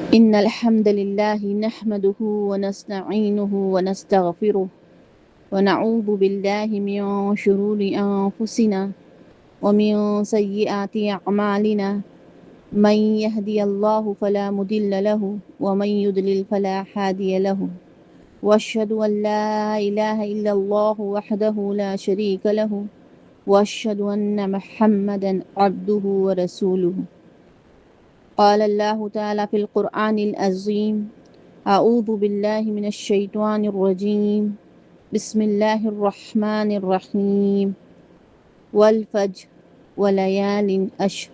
إن الحمد لله نحمده ونستعينه ونستغفره ونعوذ بالله من شرور أنفسنا ومن سيئات أعمالنا من يهدي الله فلا مضل له ومن يضلل فلا هادي له وأشهد أن لا إله إلا الله وحده لا شريك له وأشهد أن محمدا عبده ورسوله. قال الله تعالى في القرآن العظيم: أعوذ بالله من الشيطان الرجيم بسم الله الرحمن الرحيم والفجر وليال عشر.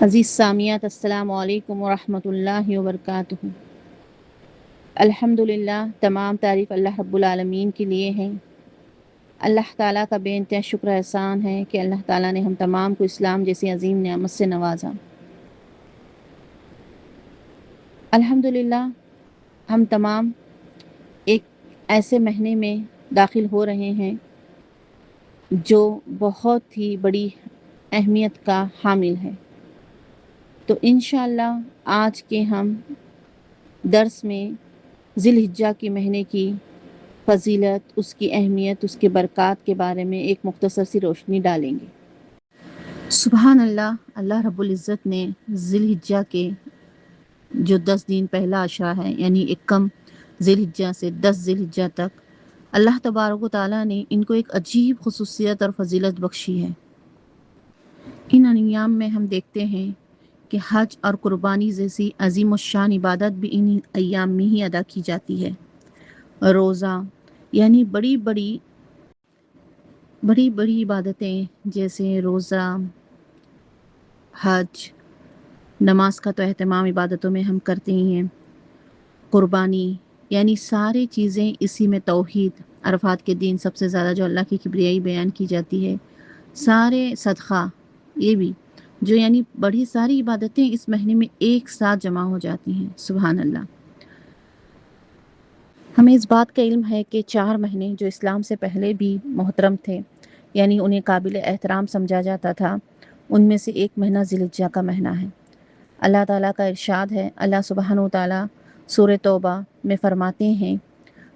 عزیز سامیات، السلام علیکم ورحمۃ اللہ وبرکاتہ۔ الحمدللہ، تمام تعریف اللہ رب العالمین کے لیے ہیں۔ اللہ تعالیٰ کا بے انتہا شکر احسان ہے کہ اللہ تعالیٰ نے ہم تمام کو اسلام جیسی عظیم نعمت سے نوازا۔ الحمدللہ، ہم تمام ایک ایسے مہینے میں داخل ہو رہے ہیں جو بہت ہی بڑی اہمیت کا حامل ہے۔ تو انشاءاللہ آج کے ہم درس میں ذی الحجہ کے مہینے کی فضیلت، اس کی اہمیت، اس کے برکات کے بارے میں ایک مختصر سی روشنی ڈالیں گے۔ سبحان اللہ، اللہ رب العزت نے ذی الحجہ کے جو 10 دن پہلا عشرہ ہے، یعنی اکم ذی الحجہ سے 10 ذی الحجہ تک، اللہ تبارک و تعالیٰ نے ان کو ایک عجیب خصوصیت اور فضیلت بخشی ہے۔ ان ایام میں ہم دیکھتے ہیں کہ حج اور قربانی جیسی عظیم الشان عبادت بھی ان ایام میں ہی ادا کی جاتی ہے۔ روزہ، یعنی بڑی بڑی عبادتیں جیسے روزہ، حج، نماز کا تو اہتمام عبادتوں میں ہم کرتے ہی ہیں، قربانی، یعنی ساری چیزیں اسی میں، توحید، عرفات کے دن سب سے زیادہ جو اللہ کی کبریائی بیان کی جاتی ہے، سارے صدقہ، یہ بھی جو یعنی بڑی ساری عبادتیں اس مہینے میں ایک ساتھ جمع ہو جاتی ہیں۔ سبحان اللہ۔ ہمیں اس بات کا علم ہے کہ 4 مہینے جو اسلام سے پہلے بھی محترم تھے، یعنی انہیں قابل احترام سمجھا جاتا تھا، ان میں سے ایک مہینہ ذی الحجہ کا مہینہ ہے۔ اللہ تعالیٰ کا ارشاد ہے، اللہ سبحانہ و تعالیٰ سورہ توبہ میں فرماتے ہیں: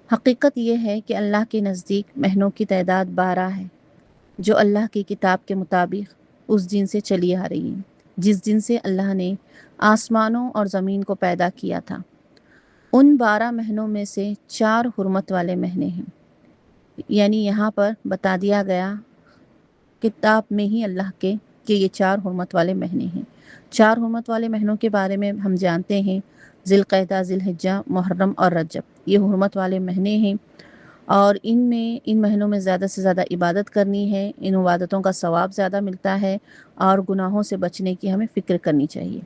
حقیقت یہ ہے کہ اللہ کے نزدیک مہینوں کی تعداد 12 ہے، جو اللہ کی کتاب کے مطابق اس دن سے چلی آ رہی ہیں جس دن سے اللہ نے آسمانوں اور زمین کو پیدا کیا تھا۔ ان 12 مہینوں میں سے 4 حرمت والے مہینے ہیں، یعنی یہاں پر بتا دیا گیا کتاب میں ہی اللہ کے کہ یہ 4 حرمت والے مہینے ہیں۔ 4 حرمت والے مہینوں کے بارے میں ہم جانتے ہیں: ذی القعدہ، ذی الحجہ، محرم اور رجب، یہ حرمت والے مہینے ہیں، اور ان مہینوں میں زیادہ سے زیادہ عبادت کرنی ہے، ان عبادتوں کا ثواب زیادہ ملتا ہے، اور گناہوں سے بچنے کی ہمیں فکر کرنی چاہیے۔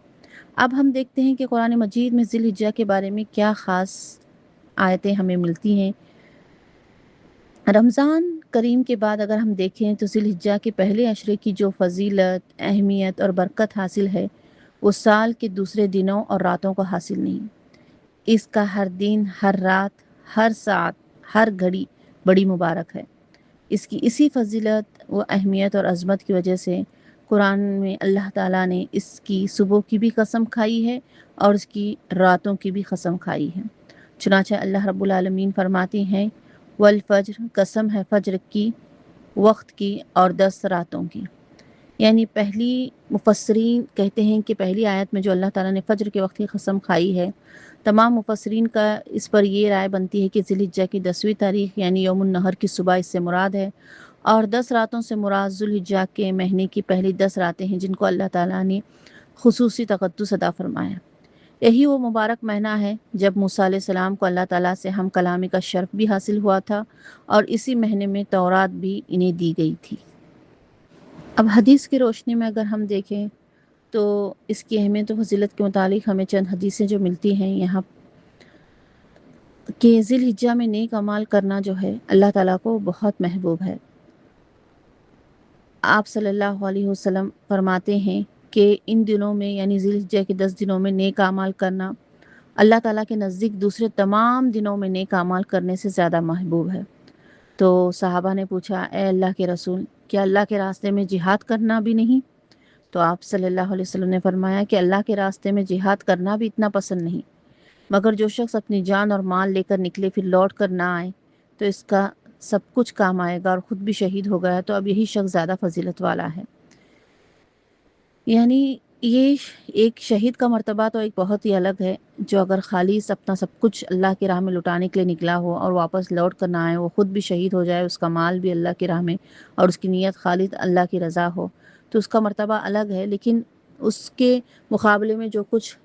اب ہم دیکھتے ہیں کہ قرآن مجید میں ذی الحجہ کے بارے میں کیا خاص آیتیں ہمیں ملتی ہیں۔ رمضان کریم کے بعد اگر ہم دیکھیں تو ذی الحجہ کے پہلے عشرے کی جو فضیلت، اہمیت اور برکت حاصل ہے، وہ سال کے دوسرے دنوں اور راتوں کو حاصل نہیں۔ اس کا ہر دن، ہر رات، ہر ساعت، ہر گھڑی بڑی مبارک ہے۔ اس کی اسی فضیلت و اہمیت اور عظمت کی وجہ سے قرآن میں اللہ تعالیٰ نے اس کی صبح کی بھی قسم کھائی ہے اور اس کی راتوں کی بھی قسم کھائی ہے۔ چنانچہ اللہ رب العالمین فرماتے ہیں: والفجر، قسم ہے فجر کی، وقت کی اور 10 راتوں کی۔ یعنی پہلی مفسرین کہتے ہیں کہ پہلی آیت میں جو اللہ تعالیٰ نے فجر کے وقت کی قسم کھائی ہے، تمام مفسرین کا اس پر یہ رائے بنتی ہے کہ ذی الحجہ کی 10ویں تاریخ یعنی یوم النحر کی صبح اس سے مراد ہے، اور 10 راتوں سے مراد ذی الحجہ کے مہینے کی پہلی 10 راتیں ہیں جن کو اللہ تعالیٰ نے خصوصی تقدس عطا فرمایا۔ یہی وہ مبارک مہینہ ہے جب موسیٰ علیہ السلام کو اللہ تعالیٰ سے ہم کلامی کا شرف بھی حاصل ہوا تھا، اور اسی مہینے میں تورات بھی انہیں دی گئی تھی۔ اب حدیث کی روشنی میں اگر ہم دیکھیں تو اس کی اہمیت و فضیلت کے متعلق ہمیں چند حدیثیں جو ملتی ہیں یہاں کہ ذی الحجہ میں نیک اعمال کرنا جو ہے اللہ تعالیٰ کو بہت محبوب ہے۔ آپ صلی اللہ علیہ وسلم فرماتے ہیں کہ ان دنوں میں یعنی ذی الحجہ کے 10 دنوں میں نیک اعمال کرنا اللہ تعالیٰ کے نزدیک دوسرے تمام دنوں میں نیک اعمال کرنے سے زیادہ محبوب ہے۔ تو صحابہ نے پوچھا: اے اللہ کے رسول، کیا اللہ کے راستے میں جہاد کرنا بھی نہیں؟ تو آپ صلی اللہ علیہ وسلم نے فرمایا کہ اللہ کے راستے میں جہاد کرنا بھی اتنا پسند نہیں، مگر جو شخص اپنی جان اور مال لے کر نکلے پھر لوٹ کر نہ آئے تو اس کا سب کچھ کام آئے گا اور خود بھی شہید ہو گیا تو اب یہی شخص زیادہ فضیلت والا ہے۔ یعنی یہ ایک شہید کا مرتبہ تو ایک بہت ہی الگ ہے، جو اگر خالص اپنا سب کچھ اللہ کی راہ میں لٹانے کے لیے نکلا ہو اور واپس لوٹ کر نہ آئے، وہ خود بھی شہید ہو جائے، اس کا مال بھی اللہ کی راہ میں اور اس کی نیت خالص اللہ کی رضا ہو، تو اس کا مرتبہ الگ ہے۔ لیکن اس کے مقابلے میں جو کچھ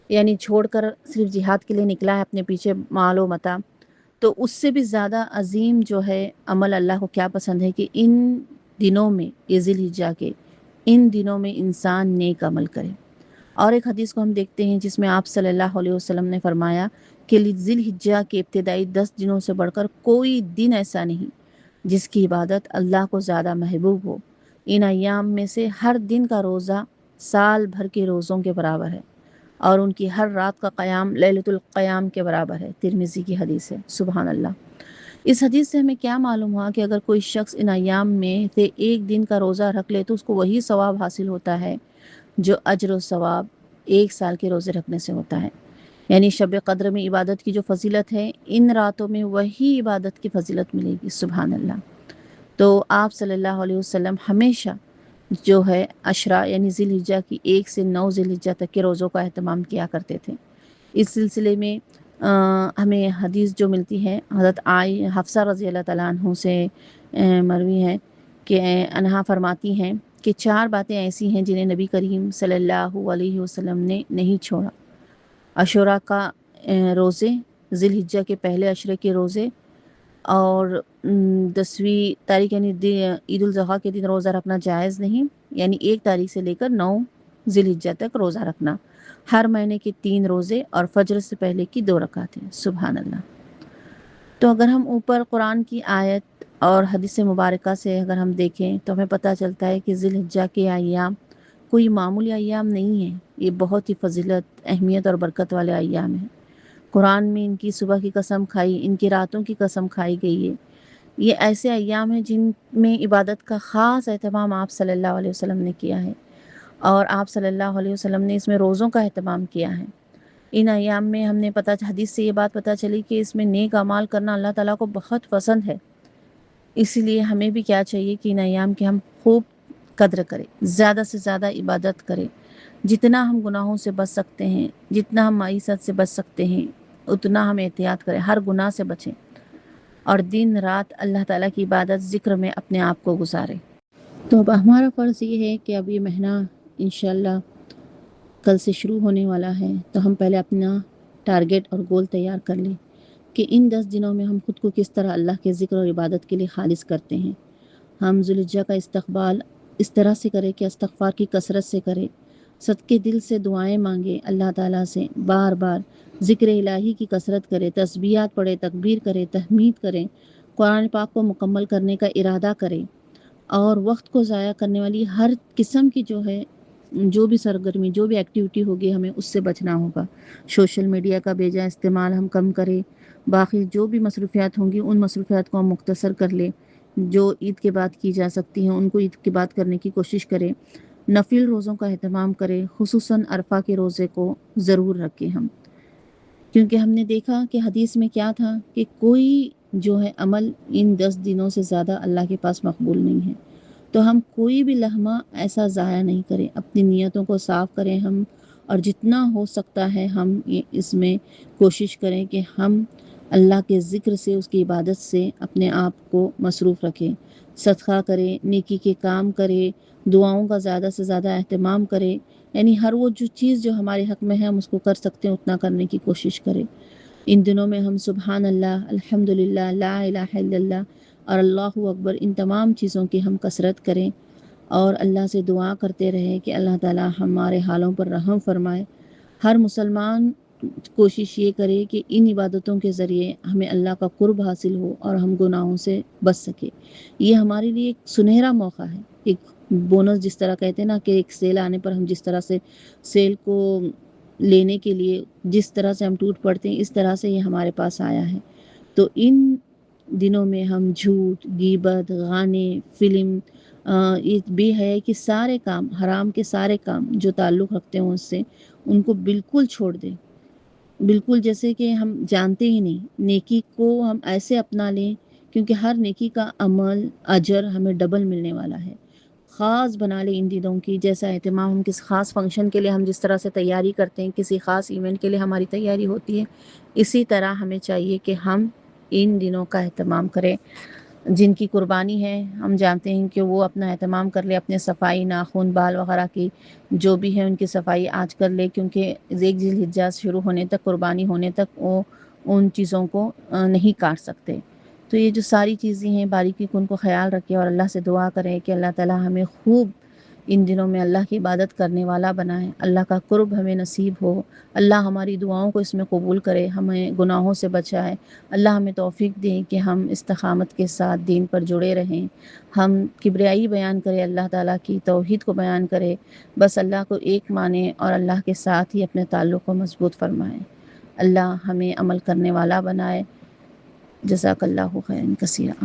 یعنی چھوڑ کر صرف جہاد کے لیے نکلا ہے اپنے پیچھے مال و متاع، تو اس سے بھی زیادہ عظیم جو ہے عمل اللہ کو کیا پسند ہے کہ ان دنوں میں، یہ ذی الحجہ کے ان دنوں میں انسان نیک عمل کرے۔ اور ایک حدیث کو ہم دیکھتے ہیں جس میں آپ صلی اللہ علیہ وسلم نے فرمایا کہ ذی الحجہ کے ابتدائی 10 دنوں سے بڑھ کر کوئی دن ایسا نہیں جس کی عبادت اللہ کو زیادہ محبوب ہو۔ ان ایام میں سے ہر دن کا روزہ سال بھر کے روزوں کے برابر ہے، اور ان کی ہر رات کا قیام لیلۃ القیام کے برابر ہے۔ ترمذی کی حدیث ہے۔ سبحان اللہ۔ اس حدیث سے ہمیں کیا معلوم ہوا کہ اگر کوئی شخص ان ایام میں سے ایک دن کا روزہ رکھ لے تو اس کو وہی ثواب حاصل ہوتا ہے جو اجر و ثواب ایک سال کے روزے رکھنے سے ہوتا ہے۔ یعنی شب قدر میں عبادت کی جو فضیلت ہے، ان راتوں میں وہی عبادت کی فضیلت ملے گی۔ سبحان اللہ۔ تو آپ صلی اللہ علیہ وسلم ہمیشہ جو ہے عشرہ یعنی ذی الحجہ کی 1 سے 9 ذی الحجہ تک کے روزوں کا اہتمام کیا کرتے تھے۔ اس سلسلے میں ہمیں حدیث جو ملتی ہے حضرت حفصہ رضی اللہ تعالیٰ عنہ سے مروی ہے کہ انہا فرماتی ہیں کہ 4 باتیں ایسی ہیں جنہیں نبی کریم صلی اللہ علیہ وسلم نے نہیں چھوڑا: عاشوراء کا روزے، ذی الحجہ کے پہلے عشرے کے روزے، اور 10ویں تاریخ یعنی عید الاضحیٰ کے دن روزہ رکھنا جائز نہیں، یعنی 1 تاریخ سے لے کر 9 ذی الحجہ تک روزہ رکھنا، ہر مہینے کے 3 روزے اور فجر سے پہلے کی 2 رکعتیں۔ سبحان اللہ۔ تو اگر ہم اوپر قرآن کی آیت اور حدیث مبارکہ سے اگر ہم دیکھیں تو ہمیں پتہ چلتا ہے کہ ذی الحجہ کے ایام کوئی معمولی ایام نہیں ہیں، یہ بہت ہی فضیلت، اہمیت اور برکت والے ایام ہیں۔ قرآن میں ان کی صبح کی قسم کھائی، ان کی راتوں کی قسم کھائی گئی ہے۔ یہ ایسے ایام ہیں جن میں عبادت کا خاص اہتمام آپ صلی اللہ علیہ وسلم نے کیا ہے، اور آپ صلی اللہ علیہ وسلم نے اس میں روزوں کا اہتمام کیا ہے۔ ان ایام میں ہم نے حدیث سے یہ بات پتہ چلی کہ اس میں نیک اعمال کرنا اللہ تعالیٰ کو بہت پسند ہے۔ اسی لیے ہمیں بھی کیا چاہیے کہ ان ایام کی ہم خوب قدر کریں، زیادہ سے زیادہ عبادت کریں، جتنا ہم گناہوں سے بچ سکتے ہیں، جتنا ہم معیشت سے بچ سکتے ہیں اتنا ہم احتیاط کریں، ہر گناہ سے بچیں، اور دن رات اللہ تعالیٰ کی عبادت ذکر میں اپنے آپ کو گزاریں۔ تو اب ہمارا فرض یہ ہے کہ اب یہ مہینہ انشاءاللہ کل سے شروع ہونے والا ہے، تو ہم پہلے اپنا ٹارگٹ اور گول تیار کر لیں کہ ان 10 دنوں میں ہم خود کو کس طرح اللہ کے ذکر اور عبادت کے لیے خالص کرتے ہیں۔ ہم ذی الحجہ کا استقبال اس طرح سے کریں کہ استغفار کی کثرت سے کریں، صدقے دل سے دعائیں مانگیں اللہ تعالیٰ سے، بار بار ذکر الہی کی کثرت کریں، تسبیحات پڑھیں، تکبیر کریں، تحمید کریں، قرآن پاک کو مکمل کرنے کا ارادہ کریں، اور وقت کو ضائع کرنے والی ہر قسم کی جو بھی سرگرمی، جو بھی ایکٹیویٹی ہوگی ہمیں اس سے بچنا ہوگا۔ سوشل میڈیا کا بے جا استعمال ہم کم کریں، باقی جو بھی مصروفیات ہوں گی ان مصروفیات کو ہم مختصر کر لیں، جو عید کے بعد کی جا سکتی ہیں ان کو عید کے بعد کرنے کی کوشش کریں، نفل روزوں کا اہتمام کریں، خصوصاً عرفہ کے روزے کو ضرور رکھیں ہم، کیونکہ ہم نے دیکھا کہ حدیث میں کیا تھا کہ کوئی جو ہے عمل ان 10 دنوں سے زیادہ اللہ کے پاس مقبول نہیں ہے۔ تو ہم کوئی بھی لمحہ ایسا ضائع نہیں کریں، اپنی نیتوں کو صاف کریں ہم، اور جتنا ہو سکتا ہے ہم اس میں کوشش کریں کہ ہم اللہ کے ذکر سے، اس کی عبادت سے اپنے آپ کو مصروف رکھیں، صدقہ کریں، نیکی کے کام کریں، دعاؤں کا زیادہ سے زیادہ اہتمام کریں، یعنی ہر وہ چیز جو ہمارے حق میں ہے ہم اس کو کر سکتے ہیں اتنا کرنے کی کوشش کریں۔ ان دنوں میں ہم سبحان اللہ، الحمدللہ، لا الہ الا اللہ اور اللہ اکبر، ان تمام چیزوں کی ہم کثرت کریں، اور اللہ سے دعا کرتے رہیں کہ اللہ تعالیٰ ہمارے حالوں پر رحم فرمائے۔ ہر مسلمان کوشش یہ کرے کہ ان عبادتوں کے ذریعے ہمیں اللہ کا قرب حاصل ہو اور ہم گناہوں سے بچ سکے۔ یہ ہمارے لیے ایک سنہرا موقع ہے، ایک بونس جس طرح کہتے ہیں نا کہ ایک سیل آنے پر ہم جس طرح سے سیل کو لینے کے لیے جس طرح سے ہم ٹوٹ پڑتے ہیں، اس طرح سے یہ ہمارے پاس آیا ہے۔ تو ان دنوں میں ہم جھوٹ، غیبت، گانے، فلم یہ بے حیائی کے سارے کام، حرام کے سارے کام جو تعلق رکھتے ہیں اس سے، ان کو بالکل چھوڑ دیں، بالکل جیسے کہ ہم جانتے ہی نہیں، نیکی کو ہم ایسے اپنا لیں کیونکہ ہر نیکی کا عمل اجر ہمیں ڈبل ملنے والا ہے۔ خاص بنا لیں ان دنوں کی، جیسا اہتمام ہم کسی خاص فنکشن کے لیے ہم جس طرح سے تیاری کرتے ہیں، کسی خاص ایونٹ کے لیے ہماری تیاری ہوتی ہے، اسی طرح ہمیں چاہیے کہ ہم ان دنوں کا اہتمام کریں۔ جن کی قربانی ہے ہم جانتے ہیں کہ وہ اپنا اہتمام کر لے، اپنے صفائی، ناخن، بال وغیرہ کی جو بھی ہے ان کی صفائی آج کر لے، کیونکہ ایک ذی الحجہ شروع ہونے تک، قربانی ہونے تک وہ ان چیزوں کو نہیں کاٹ سکتے۔ تو یہ جو ساری چیزیں ہیں باریکی کو ان کو خیال رکھے اور اللہ سے دعا کریں کہ اللہ تعالی ہمیں خوب ان دنوں میں اللہ کی عبادت کرنے والا بنائے، اللہ کا قرب ہمیں نصیب ہو، اللہ ہماری دعاؤں کو اس میں قبول کرے، ہمیں گناہوں سے بچائے، اللہ ہمیں توفیق دے کہ ہم استقامت کے ساتھ دین پر جڑے رہیں، ہم کبریائی بیان کریں، اللہ تعالیٰ کی توحید کو بیان کرے، بس اللہ کو ایک مانیں اور اللہ کے ساتھ ہی اپنے تعلق کو مضبوط فرمائیں۔ اللہ ہمیں عمل کرنے والا بنائے۔ جزاک اللہ خیرا کثیرا۔